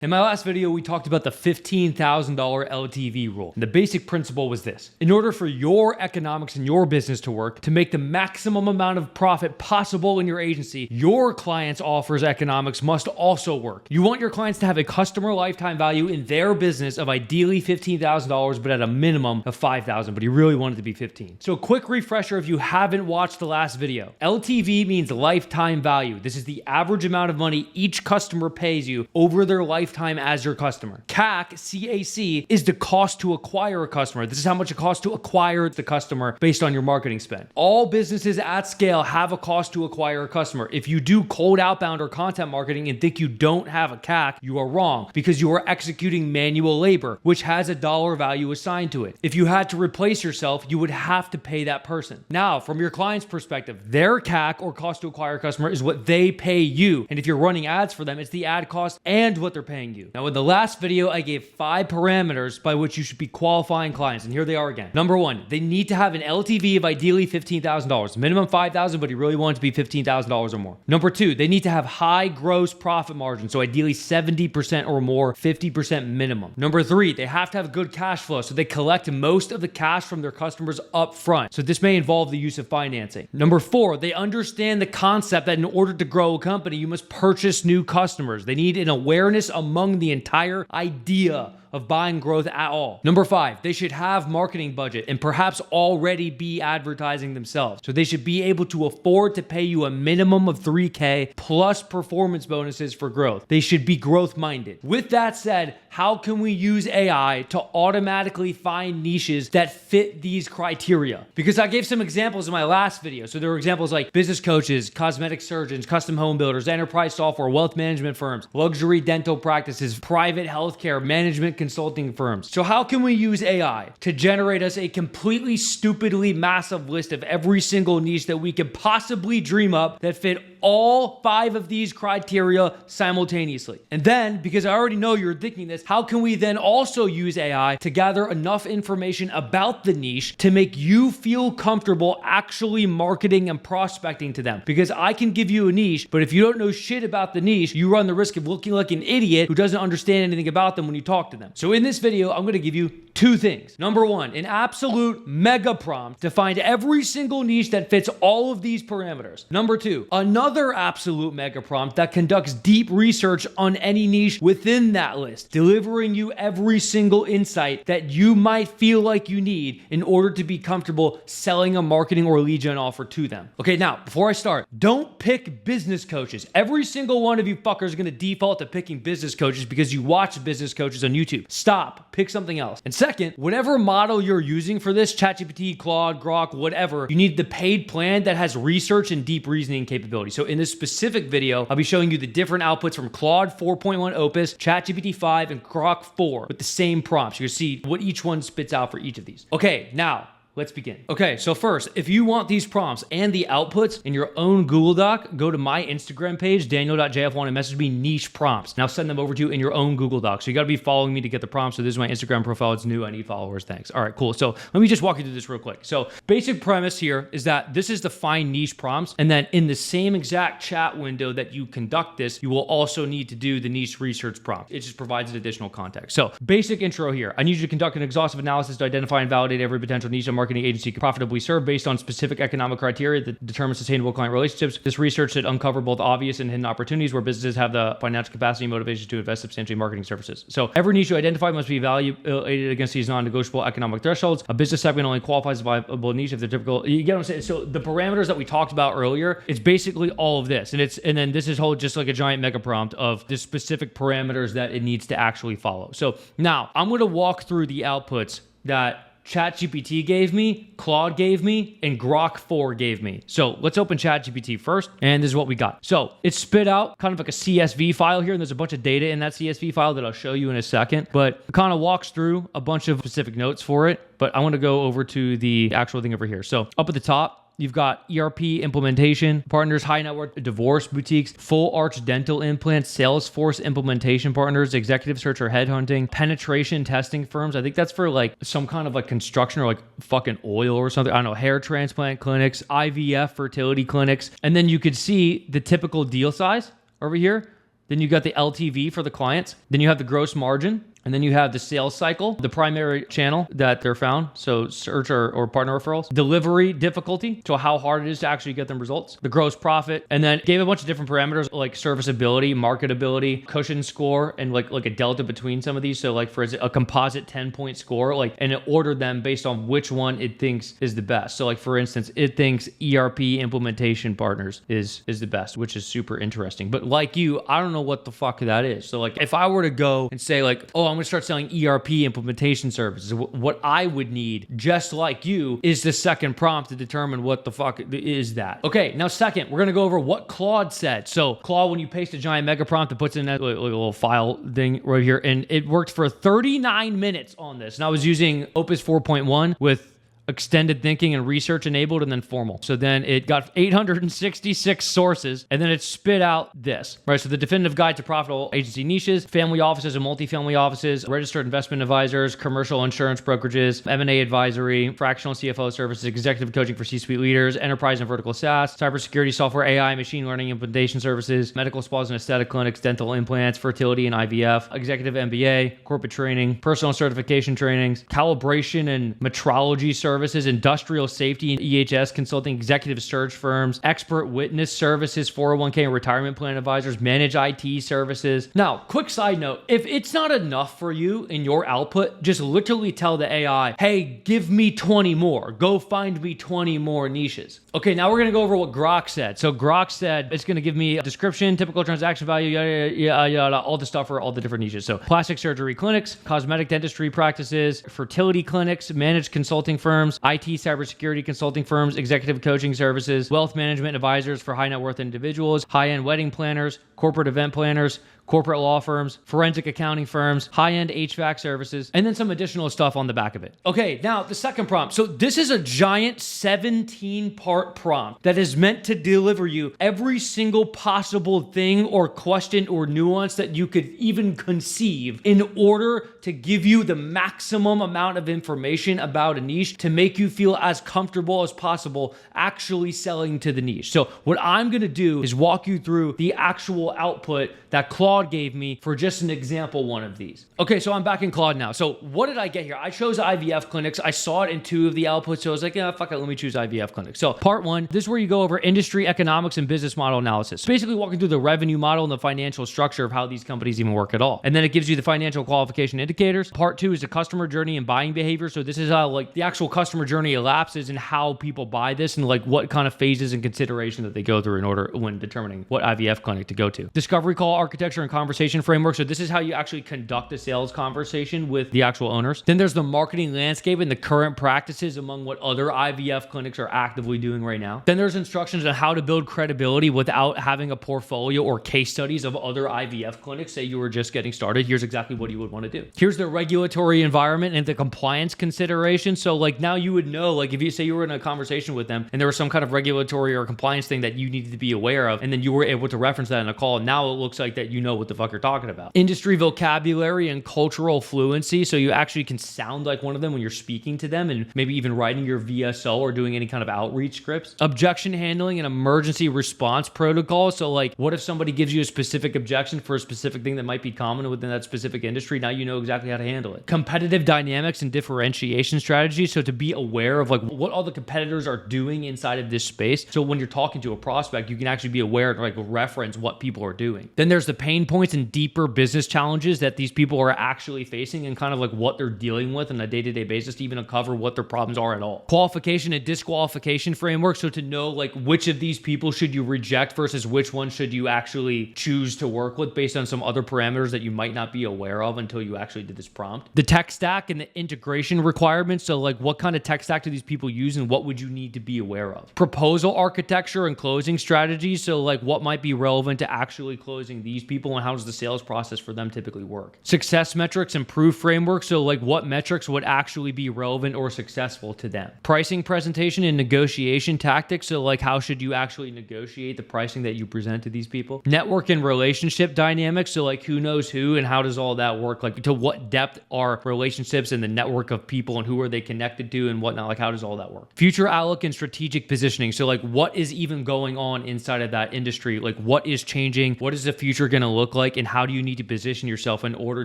In my last video, we talked about the $15,000 LTV rule. And the basic principle was this. In order for your economics and your business to work, to make the maximum amount of profit possible in your agency, your client's offers economics must also work. You want your clients to have a customer lifetime value in their business of ideally $15,000, but at a minimum of $5,000, but you really want it to be 15. So quick refresher if you haven't watched the last video. LTV means lifetime value. This is the average amount of money each customer pays you over their lifetime as your customer. CAC, C-A-C, is the cost to acquire a customer. This is how much it costs to acquire the customer based on your marketing spend. All businesses at scale have a cost to acquire a customer. If you do cold outbound or content marketing and think you don't have a CAC, you are wrong because you are executing manual labor, which has a dollar value assigned to it. If you had to replace yourself, you would have to pay that person. Now, from your client's perspective, their CAC or cost to acquire a customer is what they pay you. And if you're running ads for them, it's the ad cost and what they're paying you. Now, in the last video, I gave 5 parameters by which you should be qualifying clients, and here they are again. Number 1, they need to have an LTV of ideally $15,000, minimum $5,000, but you really want it to be $15,000 or more. Number 2, they need to have high gross profit margin, so ideally 70% or more, 50% minimum. Number 3, they have to have good cash flow, so they collect most of the cash from their customers up front. So this may involve the use of financing. Number 4, they understand the concept that in order to grow a company, you must purchase new customers. They need an awareness among the entire idea of buying growth at all. Number 5, they should have marketing budget and perhaps already be advertising themselves. So they should be able to afford to pay you a minimum of $3,000 plus performance bonuses for growth. They should be growth minded. With that said, how can we use AI to automatically find niches that fit these criteria? Because I gave some examples in my last video. So there were examples like business coaches, cosmetic surgeons, custom home builders, enterprise software, wealth management firms, luxury dental practices, private healthcare, management consulting firms. So how can we use AI to generate us a completely stupidly massive list of every single niche that we could possibly dream up that fit all 5 of these criteria simultaneously? And then, because I already know you're thinking this, how can we then also use AI to gather enough information about the niche to make you feel comfortable actually marketing and prospecting to them? Because I can give you a niche, but if you don't know shit about the niche, you run the risk of looking like an idiot who doesn't understand anything about them when you talk to them. So in this video, I'm going to give you 2 things. Number 1, an absolute mega prompt to find every single niche that fits all of these parameters. Number 2, another absolute mega prompt that conducts deep research on any niche within that list, delivering you every single insight that you might feel like you need in order to be comfortable selling a marketing or lead gen offer to them. Okay, now, before I start, don't pick business coaches. Every single one of you fuckers is going to default to picking business coaches because you watch business coaches on YouTube. Stop. Pick something else. And second, whatever model you're using for this, ChatGPT, Claude, Grok, whatever, you need the paid plan that has research and deep reasoning capability. So in this specific video, I'll be showing you the different outputs from Claude 4.1 Opus, ChatGPT 5, and Grok 4 with the same prompts. You'll see what each one spits out for each of these. Okay, now, let's begin. Okay, so first, if you want these prompts and the outputs in your own Google Doc, go to my Instagram page, daniel.jf1, and message me niche prompts. And I'll send them over to you in your own Google Doc. So you got to be following me to get the prompts. So this is my Instagram profile. It's new. I need followers. Thanks. All right, cool. So let me just walk you through this real quick. So basic premise here is that this is the find niche prompts. And then in the same exact chat window that you conduct this, you will also need to do the niche research prompt. It just provides an additional context. So basic intro here. I need you to conduct an exhaustive analysis to identify and validate every potential niche marketing agency can profitably serve based on specific economic criteria that determine sustainable client relationships. This research should uncover both obvious and hidden opportunities where businesses have the financial capacity and motivation to invest substantially in marketing services. So every niche you identify must be evaluated against these non-negotiable economic thresholds. A business segment only qualifies as a viable niche if they're typical. You get what I'm saying? So the parameters that we talked about earlier, it's basically all of this. And then this is whole just like a giant mega prompt of the specific parameters that it needs to actually follow. So now I'm going to walk through the outputs that ChatGPT gave me, Claude gave me, and Grok 4 gave me. So let's open ChatGPT first, and this is what we got. So it spit out kind of like a CSV file here, and there's a bunch of data in that CSV file that I'll show you in a second, but it kind of walks through a bunch of specific notes for it, but I want to go over to the actual thing over here. So up at the top, you've got ERP implementation partners, high net worth divorce boutiques, full arch dental implants, Salesforce implementation partners, executive search or headhunting, penetration testing firms. I think that's for like some kind of like construction or like fucking oil or something. I don't know, hair transplant clinics, IVF fertility clinics. And then you could see the typical deal size over here. Then you got the LTV for the clients. Then you have the gross margin. And then you have the sales cycle, the primary channel that they're found. So search or partner referrals, delivery difficulty. So how hard it is to actually get them results, the gross profit, and then gave a bunch of different parameters like serviceability, marketability, cushion score, and like a delta between some of these. So like for a composite 10-point score, and it ordered them based on which one it thinks is the best. So like for instance, it thinks ERP implementation partners is the best, which is super interesting. But like you, I don't know what the fuck that is. So like if I were to go and say like, oh, I'm going to start selling ERP implementation services. What I would need, just like you, is the second prompt to determine what the fuck is that. Okay, now second, we're going to go over what Claude said. So Claude, when you paste a giant mega prompt, it puts in that little file thing right here, and it worked for 39 minutes on this. And I was using Opus 4.1 with extended thinking and research enabled, and then formal. So then it got 866 sources, and then it spit out this, right? So the definitive guide to profitable agency niches, family offices and multifamily offices, registered investment advisors, commercial insurance brokerages, M&A advisory, fractional CFO services, executive coaching for C-suite leaders, enterprise and vertical SaaS, cybersecurity software, AI, machine learning implementation services, medical spas and aesthetic clinics, dental implants, fertility and IVF, executive MBA, corporate training, personal certification trainings, calibration and metrology services, industrial safety and EHS consulting, executive search firms, expert witness services, 401k and retirement plan advisors, managed IT services. Now, quick side note, if it's not enough for you in your output, just literally tell the AI, hey, give me 20 more. Go find me 20 more niches. Okay, now we're going to go over what Grok said. So Grok said it's going to give me a description, typical transaction value, yada, yada, yada, all the stuff for all the different niches. So plastic surgery clinics, cosmetic dentistry practices, fertility clinics, managed consulting firms, IT cybersecurity consulting firms, executive coaching services, wealth management advisors for high net worth individuals, high-end wedding planners, corporate event planners, corporate law firms, forensic accounting firms, high-end HVAC services, and then some additional stuff on the back of it. Okay, now the second prompt. So this is a giant 17-part prompt that is meant to deliver you every single possible thing or question or nuance that you could even conceive in order to give you the maximum amount of information about a niche to make you feel as comfortable as possible actually selling to the niche. So what I'm going to do is walk you through the actual output that Claude gave me for just an example one of these. Okay, so I'm back in Claude now. So what did I get here? I chose IVF clinics. I saw it in two of the outputs, so I was like, yeah, fuck it, let me choose IVF clinics. So part one, this is where you go over industry economics and business model analysis. Basically walking through the revenue model and the financial structure of how these companies even work at all. And then it gives you the financial qualification indicators. Part two is the customer journey and buying behavior. So this is how like the actual customer journey elapses and how people buy this and like what kind of phases and consideration that they go through in order when determining what IVF clinic to go to. Discovery call architecture and conversation framework. So this is how you actually conduct a sales conversation with the actual owners. Then there's the marketing landscape and the current practices among what other IVF clinics are actively doing right now. Then there's instructions on how to build credibility without having a portfolio or case studies of other IVF clinics. Say you were just getting started. Here's exactly what you would want to do. Here's the regulatory environment and the compliance consideration. So like now you would know, like if you say you were in a conversation with them and there was some kind of regulatory or compliance thing that you needed to be aware of, and then you were able to reference that in a call. Now it looks like that you know what the fuck you're talking about. Industry vocabulary and cultural fluency. So you actually can sound like one of them when you're speaking to them and maybe even writing your VSO or doing any kind of outreach scripts. Objection handling and emergency response protocol. So like what if somebody gives you a specific objection for a specific thing that might be common within that specific industry? Now you know exactly how to handle it. Competitive dynamics and differentiation strategy. So to be aware of like what all the competitors are doing inside of this space. So when you're talking to a prospect, you can actually be aware and like reference what people are doing. Then there's the pain points and deeper business challenges that these people are actually facing and kind of like what they're dealing with on a day-to-day basis to even uncover what their problems are at all. Qualification and disqualification framework. So to know like which of these people should you reject versus which one should you actually choose to work with based on some other parameters that you might not be aware of until you actually did this prompt. The tech stack and the integration requirements. So like what kind of tech stack do these people use and what would you need to be aware of? Proposal architecture and closing strategies. So like what might be relevant to actually closing these people and how does the sales process for them typically work? Success metrics and proof framework. So like what metrics would actually be relevant or successful to them? Pricing presentation and negotiation tactics. So like how should you actually negotiate the pricing that you present to these people? Network and relationship dynamics. So like who knows who and how does all that work? Like to what depth are relationships and the network of people and who are they connected to and whatnot? Like how does all that work? Future outlook and strategic positioning. So like what is even going on inside of that industry? Like what is changing? What is the future future going to look like, and how do you need to position yourself in order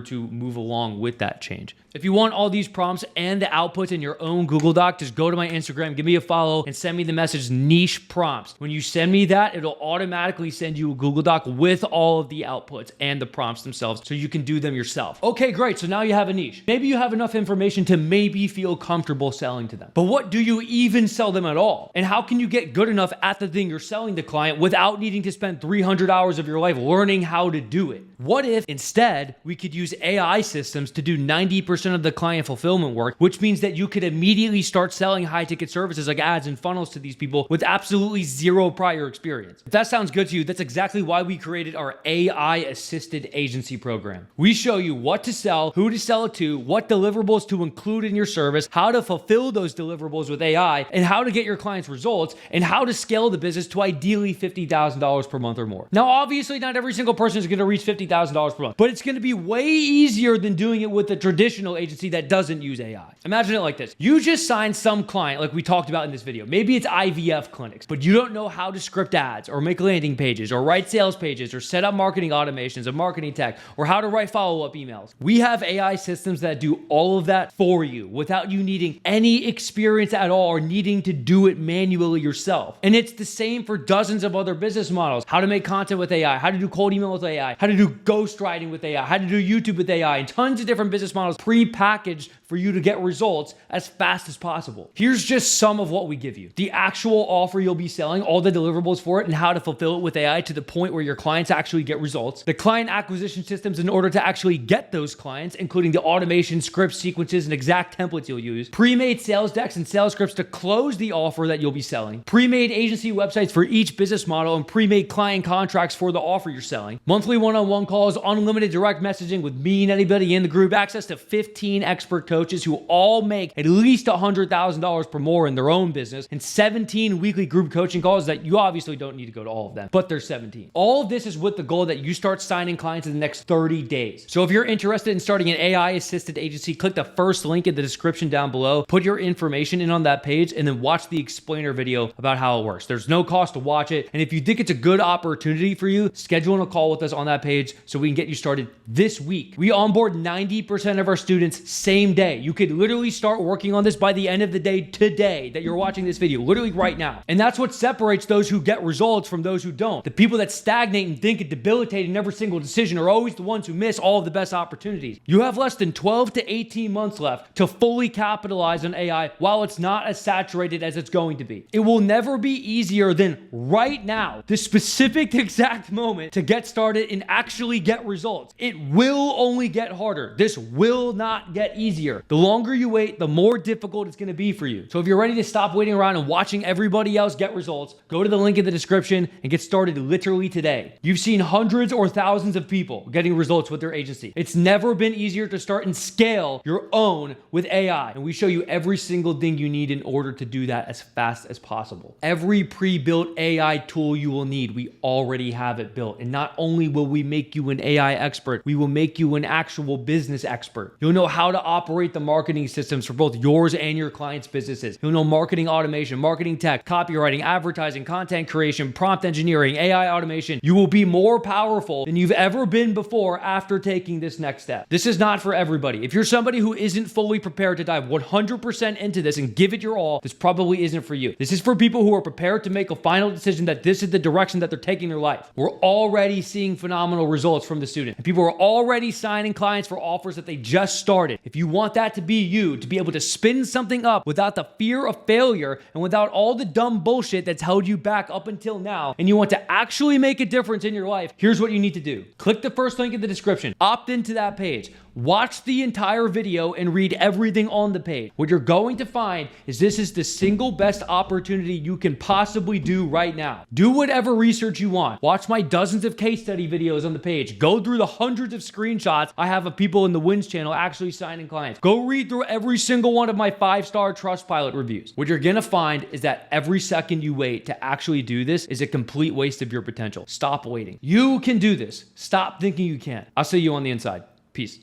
to move along with that change. If you want all these prompts and the outputs in your own Google Doc, just go to my Instagram, give me a follow, and send me the message niche prompts. When you send me that, it'll automatically send you a Google Doc with all of the outputs and the prompts themselves so you can do them yourself. Okay, great. So now you have a niche. Maybe you have enough information to maybe feel comfortable selling to them. But what do you even sell them at all? And how can you get good enough at the thing you're selling the client without needing to spend 300 hours of your life learning how to do it? What if instead we could use AI systems to do 90% of the client fulfillment work, which means that you could immediately start selling high ticket services like ads and funnels to these people with absolutely zero prior experience? If that sounds good to you, that's exactly why we created our AI assisted agency program. We show you what to sell, who to sell it to, what deliverables to include in your service, how to fulfill those deliverables with AI, and how to get your clients results, and how to scale the business to ideally $50,000 per month or more. Now, obviously, not every single person is going to reach $50,000 per month, but it's going to be way easier than doing it with a traditional agency that doesn't use AI. Imagine it like this. You just signed some client like we talked about in this video. Maybe it's IVF clinics, but you don't know how to script ads or make landing pages or write sales pages or set up marketing automations or marketing tech or how to write follow-up emails. We have AI systems that do all of that for you without you needing any experience at all or needing to do it manually yourself. And it's the same for dozens of other business models. How to make content with AI, how to do cold email with AI, how to do ghostwriting with AI, how to do YouTube with AI, and tons of different business models pre-packaged for you to get results as fast as possible. Here's just some of what we give you. The actual offer you'll be selling, all the deliverables for it, and how to fulfill it with AI to the point where your clients actually get results. The client acquisition systems in order to actually get those clients, including the automation, scripts, sequences, and exact templates you'll use. Pre-made sales decks and sales scripts to close the offer that you'll be selling. Pre-made agency websites for each business model and pre-made client contracts for the offer you're selling. Monthly one-on-one calls, unlimited direct messaging with me and anybody in the group, access to 15 expert coaches who all make at least $100,000 per more in their own business, and 17 weekly group coaching calls that you obviously don't need to go to all of them, but there's 17. All of this is with the goal that you start signing clients in the next 30 days. So if you're interested in starting an AI assisted agency, click the first link in the description down below, put your information in on that page, and then watch the explainer video about how it works. There's no cost to watch it. And if you think it's a good opportunity for you, schedule a call with us on that page so we can get you started this week. We onboard 90% of our students same day. You could literally start working on this by the end of the day today that you're watching this video, literally right now. And that's what separates those who get results from those who don't. The people that stagnate and think it debilitating in every single decision are always the ones who miss all of the best opportunities. You have less than 12 to 18 months left to fully capitalize on AI while it's not as saturated as it's going to be. It will never be easier than right now, this specific exact moment, to get started and actually get results. It will only get harder. This will not get easier. The longer you wait, the more difficult it's going to be for you. So if you're ready to stop waiting around and watching everybody else get results, go to the link in the description and get started literally today. You've seen hundreds or thousands of people getting results with their agency. It's never been easier to start and scale your own with AI. And we show you every single thing you need in order to do that as fast as possible. Every pre-built AI tool you will need, we already have it built. And not only will we make you an AI expert, we will make you an actual business expert. You'll know how to operate the marketing systems for both yours and your clients' businesses. You'll know marketing automation, marketing tech, copywriting, advertising, content creation, prompt engineering, AI automation. You will be more powerful than you've ever been before after taking this next step. This is not for everybody. If you're somebody who isn't fully prepared to dive 100% into this and give it your all, this probably isn't for you. This is for people who are prepared to make a final decision that this is the direction that they're taking their life. We're already seeing phenomenal results from the student, and people are already signing clients for offers that they just started. If you want that to be you, to be able to spin something up without the fear of failure and without all the dumb bullshit that's held you back up until now, and you want to actually make a difference in your life, here's what you need to do. Click the first link in the description, opt into that page, watch the entire video and read everything on the page. What you're going to find is this is the single best opportunity you can possibly do right now. Do whatever research you want. Watch my dozens of case study videos on the page. Go through the hundreds of screenshots I have of people in the Wins channel actually signing clients. Go read through every single one of my 5-star Trustpilot reviews. What you're gonna find is that every second you wait to actually do this is a complete waste of your potential. Stop waiting. You can do this. Stop thinking you can't. I'll see you on the inside. Peace.